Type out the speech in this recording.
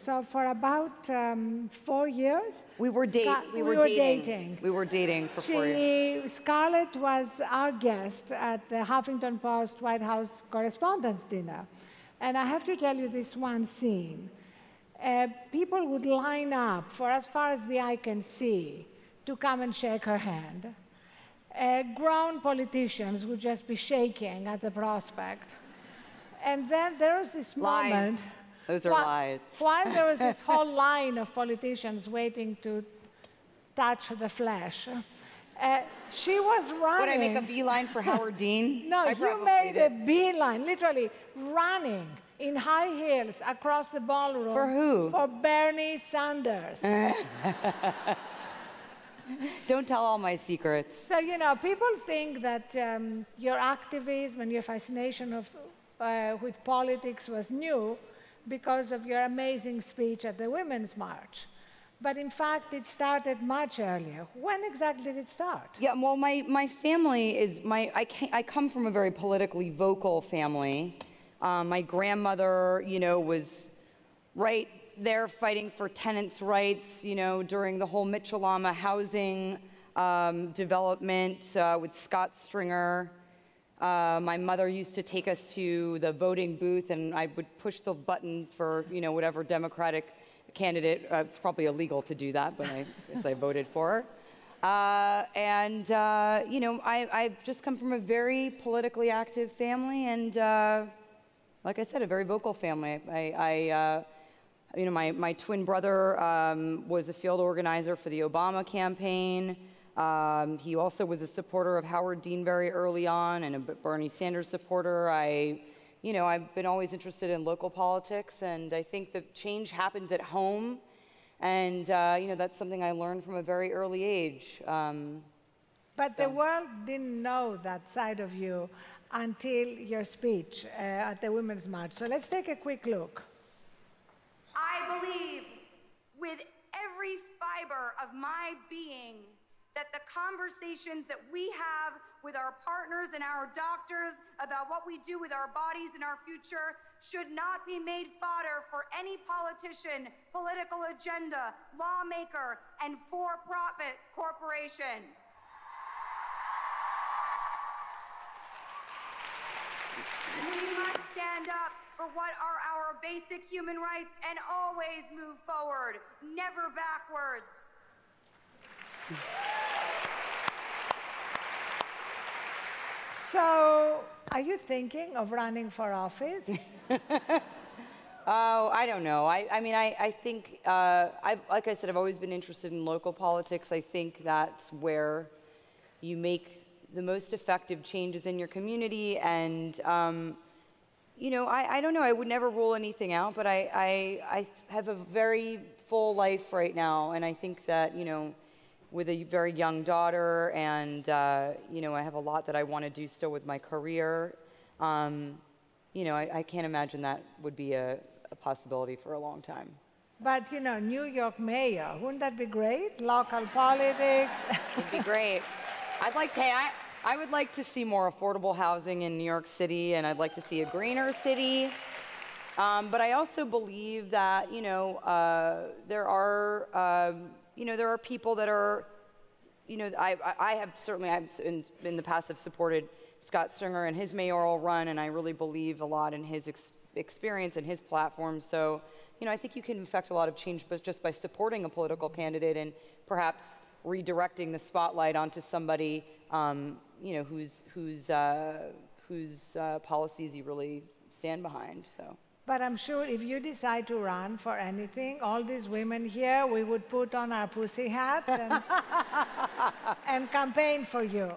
So for about 4 years, we were dating for 4 years. Scarlett was our guest at the Huffington Post White House Correspondents' Dinner. And I have to tell you this one scene. People would line up for as far as the eye can see to come and shake her hand. Grown politicians would just be shaking at the prospect. And then there was this moment. Lies. Those are lies. While there was this whole line of politicians waiting to touch the flesh, she was running. Would I make a beeline for Howard Dean? No, you made a beeline, literally running in high heels across the ballroom. For who? For Bernie Sanders. Don't tell all my secrets. So, you know, people think that your activism and your fascination with politics was new because of your amazing speech at the Women's March. But in fact, it started much earlier. When exactly did it start? Yeah, well, my family is, I come from a very politically vocal family. My grandmother, you know, was right there fighting for tenants' rights, you know, during the whole Mitchell-Lama housing development with Scott Stringer. My mother used to take us to the voting booth, and I would push the button for, you know, whatever Democratic candidate. It's probably illegal to do that, but I guess I voted for her. You know, I've just come from a very politically active family, and like I said, a very vocal family. You know, my twin brother was a field organizer for the Obama campaign. He also was a supporter of Howard Dean very early on, and a Bernie Sanders supporter. You know, I've been always interested in local politics, and I think the change happens at home, and you know, that's something I learned from a very early age. But the world didn't know that side of you until your speech at the Women's March. So let's take a quick look. I believe with every fiber of my being that the conversations that we have with our partners and our doctors about what we do with our bodies and our future should not be made fodder for any politician, political agenda, lawmaker, and for-profit corporation. We must stand up for what are our basic human rights and always move forward, never backwards. So, are you thinking of running for office? Oh, I don't know. I mean, I think, like I said, I've always been interested in local politics. I think that's where you make the most effective changes in your community. And, you know, I don't know. I would never rule anything out, but I have a very full life right now. And I think that, you know, with a very young daughter, and you know, I have a lot that I want to do still with my career. You know, I can't imagine that would be a possibility for a long time. But you know, New York mayor, wouldn't that be great? Local politics. It'd be great. I would like to see more affordable housing in New York City, and I'd like to see a greener city. But I also believe that, you know, there are people that are, you know, I have certainly, in the past, have supported Scott Stringer and his mayoral run, and I really believe a lot in his experience and his platform. So, you know, I think you can affect a lot of change just by supporting a political candidate and perhaps redirecting the spotlight onto somebody, you know, whose policies you really stand behind. So. But I'm sure if you decide to run for anything, all these women here, we would put on our pussy hats and campaign for you.